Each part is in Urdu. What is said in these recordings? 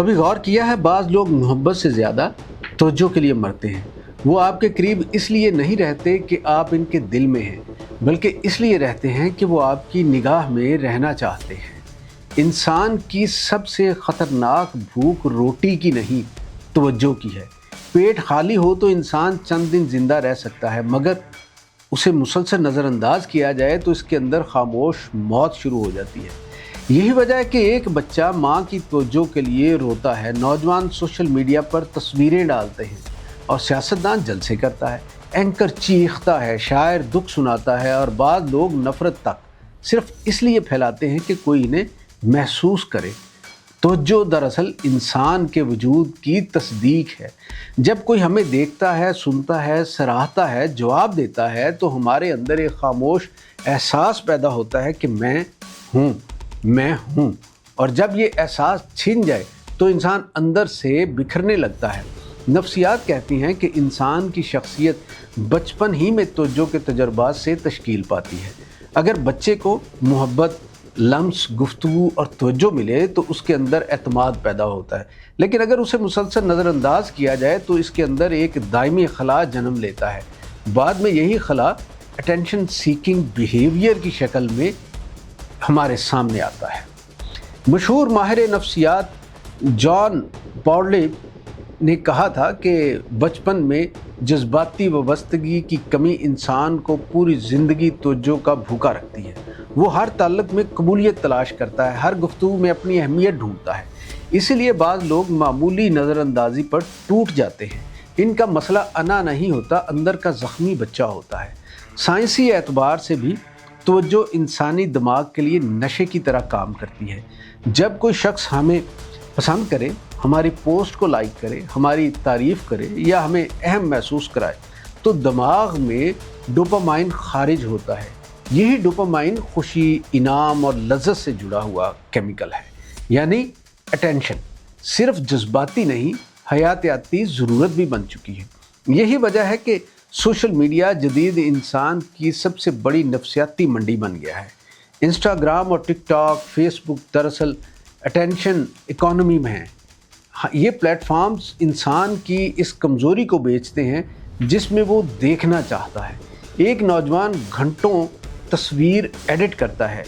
کبھی غور کیا ہے بعض لوگ محبت سے زیادہ توجہ کے لیے مرتے ہیں۔ وہ آپ کے قریب اس لیے نہیں رہتے کہ آپ ان کے دل میں ہیں، بلکہ اس لیے رہتے ہیں کہ وہ آپ کی نگاہ میں رہنا چاہتے ہیں۔ انسان کی سب سے خطرناک بھوک روٹی کی نہیں، توجہ کی ہے۔ پیٹ خالی ہو تو انسان چند دن زندہ رہ سکتا ہے، مگر اسے مسلسل نظر انداز کیا جائے تو اس کے اندر خاموش موت شروع ہو جاتی ہے۔ یہی وجہ ہے کہ ایک بچہ ماں کی توجہ کے لیے روتا ہے، نوجوان سوشل میڈیا پر تصویریں ڈالتے ہیں اور سیاستدان جلسے کرتا ہے، اینکر چیختا ہے، شاعر دکھ سناتا ہے اور بعض لوگ نفرت تک صرف اس لیے پھیلاتے ہیں کہ کوئی انہیں محسوس کرے۔ توجہ دراصل انسان کے وجود کی تصدیق ہے۔ جب کوئی ہمیں دیکھتا ہے، سنتا ہے، سراہتا ہے، جواب دیتا ہے تو ہمارے اندر ایک خاموش احساس پیدا ہوتا ہے کہ میں ہوں، اور جب یہ احساس چھن جائے تو انسان اندر سے بکھرنے لگتا ہے۔ نفسیات کہتی ہیں کہ انسان کی شخصیت بچپن ہی میں توجہ کے تجربات سے تشکیل پاتی ہے۔ اگر بچے کو محبت، لمس، گفتگو اور توجہ ملے تو اس کے اندر اعتماد پیدا ہوتا ہے، لیکن اگر اسے مسلسل نظر انداز کیا جائے تو اس کے اندر ایک دائمی خلا جنم لیتا ہے۔ بعد میں یہی خلا اٹینشن سیکنگ بیہیویئر کی شکل میں ہمارے سامنے آتا ہے۔ مشہور ماہر نفسیات جان پاولے نے کہا تھا کہ بچپن میں جذباتی وابستگی کی کمی انسان کو پوری زندگی توجہ کا بھوکا رکھتی ہے۔ وہ ہر تعلق میں قبولیت تلاش کرتا ہے، ہر گفتگو میں اپنی اہمیت ڈھونڈتا ہے۔ اسی لیے بعض لوگ معمولی نظر اندازی پر ٹوٹ جاتے ہیں۔ ان کا مسئلہ انا نہیں ہوتا، اندر کا زخمی بچہ ہوتا ہے۔ سائنسی اعتبار سے بھی توجہ انسانی دماغ کے لیے نشے کی طرح کام کرتی ہے۔ جب کوئی شخص ہمیں پسند کرے، ہماری پوسٹ کو لائک کرے، ہماری تعریف کرے یا ہمیں اہم محسوس کرائے تو دماغ میں ڈوپامائن خارج ہوتا ہے۔ یہی ڈوپامائن خوشی، انعام اور لذت سے جڑا ہوا کیمیکل ہے۔ یعنی اٹینشن صرف جذباتی نہیں، حیاتیاتی ضرورت بھی بن چکی ہے۔ یہی وجہ ہے کہ سوشل میڈیا جدید انسان کی سب سے بڑی نفسیاتی منڈی بن گیا ہے۔ انسٹاگرام اور ٹک ٹاک، فیس بک دراصل اٹینشن اکانومی میں ہیں۔ یہ پلیٹ فارمز انسان کی اس کمزوری کو بیچتے ہیں جس میں وہ دیکھنا چاہتا ہے۔ ایک نوجوان گھنٹوں تصویر ایڈٹ کرتا ہے،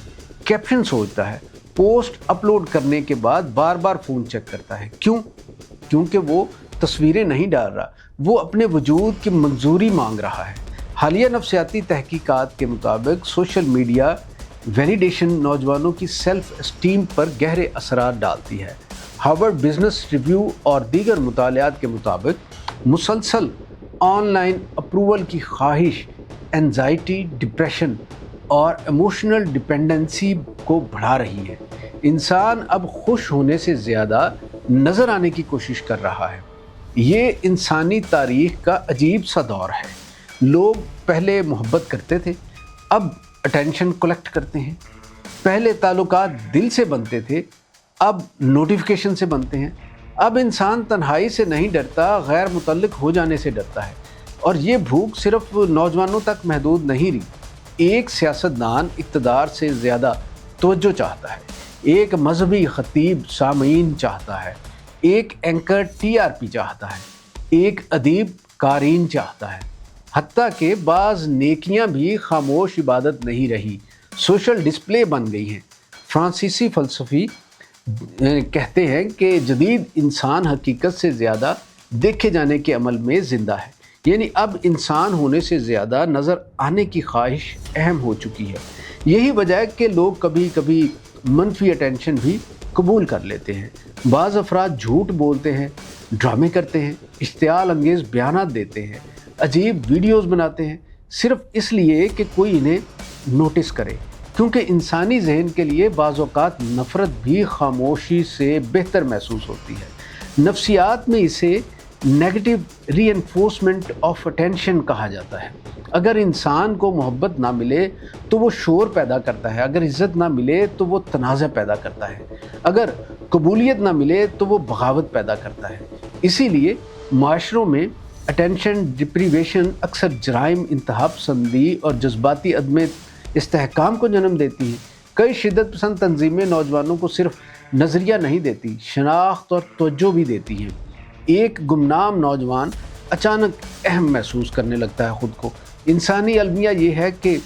کیپشن سوچتا ہے، پوسٹ اپلوڈ کرنے کے بعد بار بار فون چیک کرتا ہے۔ کیونکہ وہ تصویریں نہیں ڈال رہا، وہ اپنے وجود کی منظوری مانگ رہا ہے۔ حالیہ نفسیاتی تحقیقات کے مطابق سوشل میڈیا ویلیڈیشن نوجوانوں کی سیلف اسٹیم پر گہرے اثرات ڈالتی ہے۔ ہارورڈ بزنس ریویو اور دیگر مطالعات کے مطابق مسلسل آن لائن اپروول کی خواہش اینزائٹی، ڈپریشن اور ایموشنل ڈپینڈنسی کو بڑھا رہی ہے۔ انسان اب خوش ہونے سے زیادہ نظر آنے کی کوشش کر رہا ہے۔ یہ انسانی تاریخ کا عجیب سا دور ہے۔ لوگ پہلے محبت کرتے تھے، اب اٹینشن کلیکٹ کرتے ہیں۔ پہلے تعلقات دل سے بنتے تھے، اب نوٹیفیکیشن سے بنتے ہیں۔ اب انسان تنہائی سے نہیں ڈرتا، غیر متعلق ہو جانے سے ڈرتا ہے۔ اور یہ بھوک صرف نوجوانوں تک محدود نہیں رہی۔ ایک سیاستدان اقتدار سے زیادہ توجہ چاہتا ہے، ایک مذہبی خطیب سامعین چاہتا ہے، ایک اینکر ٹی آر پی چاہتا ہے، ایک ادیب قارئین چاہتا ہے۔ حتیٰ کہ بعض نیکیاں بھی خاموش عبادت نہیں رہی، سوشل ڈسپلے بن گئی ہیں۔ فرانسیسی فلسفی کہتے ہیں کہ جدید انسان حقیقت سے زیادہ دیکھے جانے کے عمل میں زندہ ہے۔ یعنی اب انسان ہونے سے زیادہ نظر آنے کی خواہش اہم ہو چکی ہے۔ یہی وجہ ہے کہ لوگ کبھی کبھی منفی اٹینشن بھی قبول کر لیتے ہیں۔ بعض افراد جھوٹ بولتے ہیں، ڈرامے کرتے ہیں، اشتعال انگیز بیانات دیتے ہیں، عجیب ویڈیوز بناتے ہیں، صرف اس لیے کہ کوئی انہیں نوٹس کرے۔ کیونکہ انسانی ذہن کے لیے بعض اوقات نفرت بھی خاموشی سے بہتر محسوس ہوتی ہے۔ نفسیات میں اسے negative reinforcement of attention کہا جاتا ہے۔ اگر انسان کو محبت نہ ملے تو وہ شور پیدا کرتا ہے، اگر عزت نہ ملے تو وہ تنازع پیدا کرتا ہے، اگر قبولیت نہ ملے تو وہ بغاوت پیدا کرتا ہے۔ اسی لیے معاشروں میں اٹینشن ڈپریویشن اکثر جرائم، انتہا پسندی اور جذباتی عدم استحکام کو جنم دیتی ہے۔ کئی شدت پسند تنظیمیں نوجوانوں کو صرف نظریہ نہیں دیتی، شناخت اور توجہ بھی دیتی ہیں۔ ایک گمنام نوجوان اچانک اہم محسوس کرنے لگتا ہے خود کو۔ انسانی المیہ یہ ہے کہ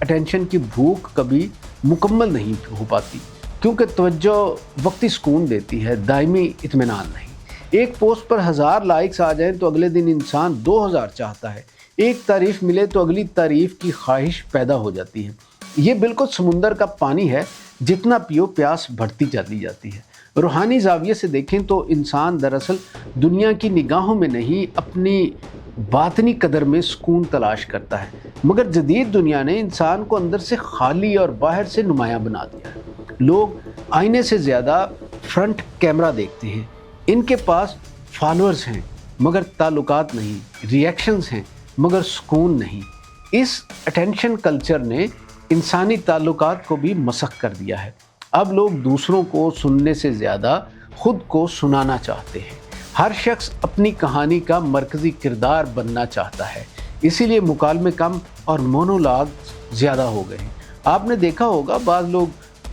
اٹینشن کی بھوک کبھی مکمل نہیں ہو پاتی، کیونکہ توجہ وقتی سکون دیتی ہے، دائمی اطمینان نہیں۔ ایک پوسٹ پر 1000 لائکس آ جائیں تو اگلے دن انسان 2000 چاہتا ہے، ایک تعریف ملے تو اگلی تعریف کی خواہش پیدا ہو جاتی ہے۔ یہ بالکل سمندر کا پانی ہے، جتنا پیو پیاس بڑھتی چلی جاتی ہے۔ روحانی زاویے سے دیکھیں تو انسان دراصل دنیا کی نگاہوں میں نہیں، اپنی باطنی قدر میں سکون تلاش کرتا ہے، مگر جدید دنیا نے انسان کو اندر سے خالی اور باہر سے نمایاں بنا دیا ہے۔ لوگ آئینے سے زیادہ فرنٹ کیمرہ دیکھتے ہیں، ان کے پاس فالوورز ہیں مگر تعلقات نہیں، ریئیکشنز ہیں مگر سکون نہیں۔ اس اٹینشن کلچر نے انسانی تعلقات کو بھی مسخ کر دیا ہے۔ اب لوگ دوسروں کو سننے سے زیادہ خود کو سنانا چاہتے ہیں۔ ہر شخص اپنی کہانی کا مرکزی کردار بننا چاہتا ہے، اسی لیے مکالمے کم اور مونولاگ زیادہ ہو گئے ہیں۔ آپ نے دیکھا ہوگا بعض لوگ